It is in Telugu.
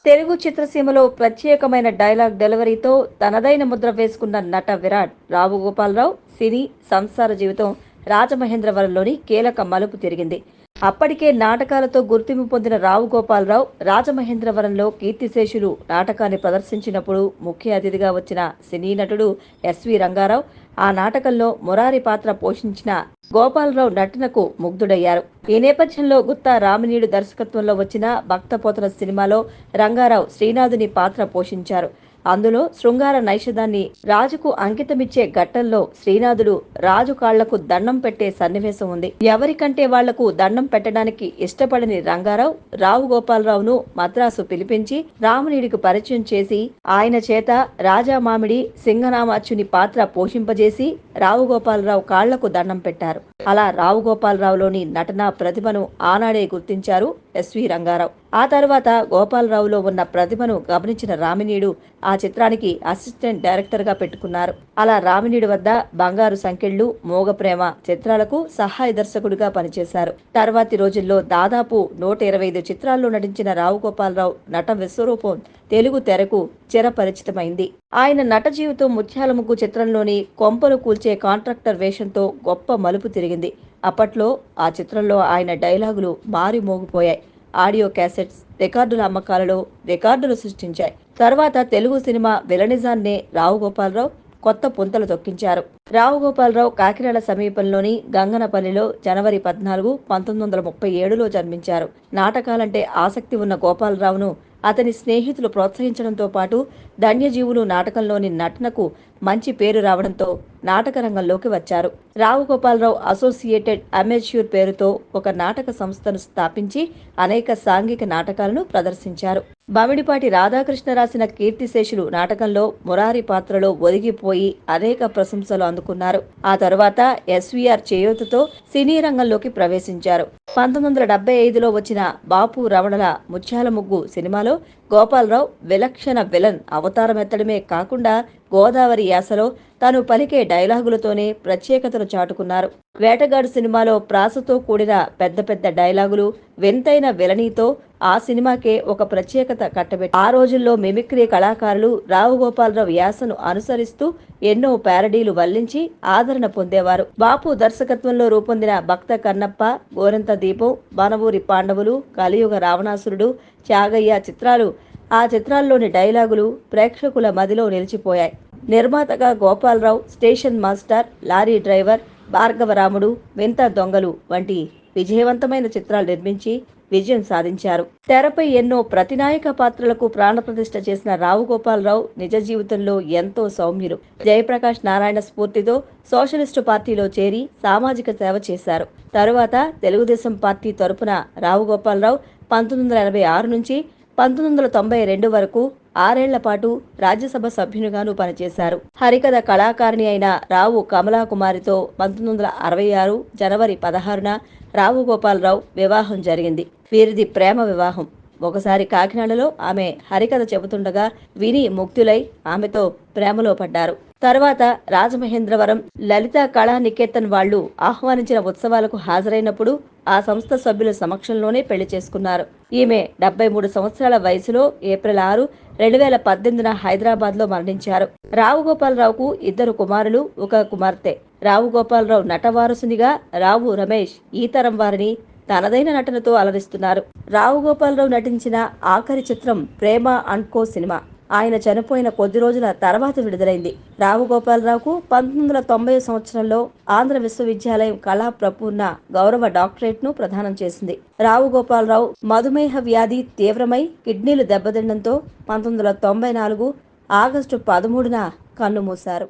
తెలుగు చిత్రసీమలో ప్రత్యేకమైన డైలాగ్ డెలివరీతో తనదైన ముద్ర వేసుకున్న నట విరాట్ రావు గోపాలరావు సినీ సంసార జీవితం రాజమహేంద్రవరంలోని కీలక మలుపు తిరిగింది. అప్పటికే నాటకాలతో గుర్తింపు పొందిన రావు గోపాలరావు రాజమహేంద్రవరంలో కీర్తిశేషులు నాటకాన్ని ప్రదర్శించినప్పుడు ముఖ్య అతిథిగా వచ్చిన సినీ నటుడు ఎస్వి రంగారావు ఆ నాటకంలో మురారి పాత్ర పోషించిన గోపాలరావు నటనకు ముగ్ధుడయ్యారు. ఈ నేపథ్యంలో గుత్తా రామినీడు దర్శకత్వంలో వచ్చిన భక్తపోతన సినిమాలో రంగారావు శ్రీనాథుని పాత్ర పోషించారు. అందులో శృంగార నైషధాన్ని రాజుకు అంకితమిచ్చే ఘట్టంలో శ్రీనాథుడు రాజు కాళ్లకు దండం పెట్టే సన్నివేశం ఉంది. ఎవరికంటే వాళ్లకు దండం పెట్టడానికి ఇష్టపడని రంగారావు రావు గోపాలరావును మద్రాసు పిలిపించి రామునీడికి పరిచయం చేసి ఆయన చేత రాజా మామిడి సింగనామాచ్యుని పాత్ర పోషింపజేసి రావు గోపాలరావు కాళ్లకు దండం పెట్టారు. అలా రావు గోపాలరావులోని నటనా ప్రతిభను ఆనాడే గుర్తించారు ఎస్వి రంగారావు. ఆ తర్వాత గోపాలరావులో ఉన్న ప్రతిభను గమనించిన రామినీడు ఆ చిత్రానికి అసిస్టెంట్ డైరెక్టర్ గా పెట్టుకున్నారు. అలా రామినీడు వద్ద బంగారు సంకెళ్లు, మోగ ప్రేమ చిత్రాలకు సహాయ దర్శకుడిగా పనిచేశారు. తర్వాతి రోజుల్లో దాదాపు 125 చిత్రాల్లో నటించిన రావు గోపాలరావు నట విశ్వరూపం తెలుగు తెరకు చిరపరిచితమైంది. ఆయన నట జీవితం ముత్యాల ముగ్గు చిత్రంలోని కొంపలు కూల్చే కాంట్రాక్టర్ వేషంతో గొప్ప మలుపు తిరిగింది. అప్పట్లో ఆ చిత్రంలో ఆయన డైలాగులు మారి మోగిపోయాయి. ఆడియో క్యాసెట్స్ రికార్డుల అమ్మకాలలో రికార్డులు సృష్టించాయి. తర్వాత తెలుగు సినిమా విలనిజాన్నే రావు గోపాలరావు కొత్త పుంతలు తొక్కించారు. రావు గోపాలరావు కాకినాడ సమీపంలోని గంగనపల్లిలో జనవరి 14, 1937లో జన్మించారు. నాటకాలంటే ఆసక్తి ఉన్న గోపాలరావును అతని స్నేహితులు ప్రోత్సహించడంతో పాటు ధన్యజీవులు నాటకంలోని నటనకు మంచి పేరు రావడంతో నాటక రంగంలోకి వచ్చారు. రావు గోపాలరావు అసోసియేటెడ్ అమెచ్యూర్ పేరుతో ఒక నాటక సంస్థను స్థాపించి అనేక సాంఘిక నాటకాలను ప్రదర్శించారు. బమిడిపాటి రాధాకృష్ణ రాసిన కీర్తిశేషులు నాటకంలో మురారి పాత్రలో ఒదిగిపోయి అనేక ప్రశంసలు అందుకున్నారు. ఆ తరువాత ఎస్వీఆర్ చేయూతతో సినీ రంగంలోకి ప్రవేశించారు. 1975లో వచ్చిన బాపు రమణల ముత్యాల ముగ్గు సినిమాలో గోపాలరావు విలక్షణ విలన్ అవతారమెత్తడమే కాకుండా గోదావరి యాసలో తాను పలికే డైలాగులతోనే ప్రత్యేకతను చాటుకున్నారు. వేటగాడు సినిమాలో ప్రాసతో కూడిన పెద్ద పెద్ద డైలాగులు, వింతైన విలనీతో ఆ సినిమాకే ఒక ప్రత్యేకత కట్టబెట్టి ఆ రోజుల్లో మిమిక్రీ కళాకారులు రావు గోపాలరావు యాసను అనుసరిస్తూ ఎన్నో ప్యారడీలు వల్లించి ఆదరణ పొందేవారు. బాపు దర్శకత్వంలో రూపొందిన భక్త కన్నప్ప, గోరంత దీపం, బనవూరి పాండవులు, కలియుగ రావణాసురుడు, త్యాగయ్య చిత్రాలు ఆ చిత్రాల్లోని డైలాగులు ప్రేక్షకుల మదిలో నిలిచిపోయాయి. నిర్మాతగా Gopalarao station master, lorry driver, Bhargavaramudu, వింత దొంగలు వంటి విజయవంతమైన చిత్రాలు నిర్మించి విజయం సాధించారు. తెరపై ఎన్నో ప్రతినాయక పాత్రలకు ప్రాణప్రతిష్ఠ చేసిన రావు గోపాలరావు నిజ జీవితంలో ఎంతో సౌమ్యులు. జయప్రకాష్ నారాయణ స్ఫూర్తితో సోషలిస్టు పార్టీలో చేరి సామాజిక సేవ చేశారు. తరువాత తెలుగుదేశం పార్టీ తరపున రావు గోపాలరావు 1986 నుంచి 1992 వరకు 6 ఏళ్ల పాటు రాజ్యసభ సభ్యునిగాను పనిచేశారు. హరికథ కళాకారిణి అయిన రావు కమలాకుమారితో 1966 జనవరి 16న రావు గోపాలరావు వివాహం జరిగింది. వీరిది ప్రేమ వివాహం. ఒకసారి కాకినాడలో ఆమె హరికథ చెబుతుండగా విని ముగ్ధులై ఆమెతో ప్రేమలో పడ్డారు. తర్వాత రాజమహేంద్రవరం లలిత కళా నికేతన్ వాళ్లు ఆహ్వానించిన ఉత్సవాలకు హాజరైనప్పుడు ఆ సంస్థ సభ్యుల సమక్షంలోనే పెళ్లి చేసుకున్నారు. ఈమె 73 సంవత్సరాల వయసులో ఏప్రిల్ 6, 2018న హైదరాబాద్లో మరణించారు. రావు గోపాలరావుకు 2 కుమారులు, 1 కుమార్తె. రావు గోపాలరావు నటవారసునిగా రావు రమేష్ ఈ తరం వారిని తనదైన నటనతో అలరిస్తున్నారు. రావు గోపాలరావు నటించిన ఆఖరి చిత్రం ప్రేమ అండ్ కో సినిమా. ఆయన చనిపోయిన కొద్ది రోజుల తర్వాత విడుదలైంది. రావు గోపాలరావుకు 1990 సంవత్సరంలో ఆంధ్ర విశ్వవిద్యాలయం కళా ప్రపూర్ణ గౌరవ డాక్టరేట్ను ప్రదానం చేసింది. రావు గోపాలరావు మధుమేహ వ్యాధి తీవ్రమై కిడ్నీలు దెబ్బతినడంతో 1994 ఆగస్టు 13న కన్నుమూశారు.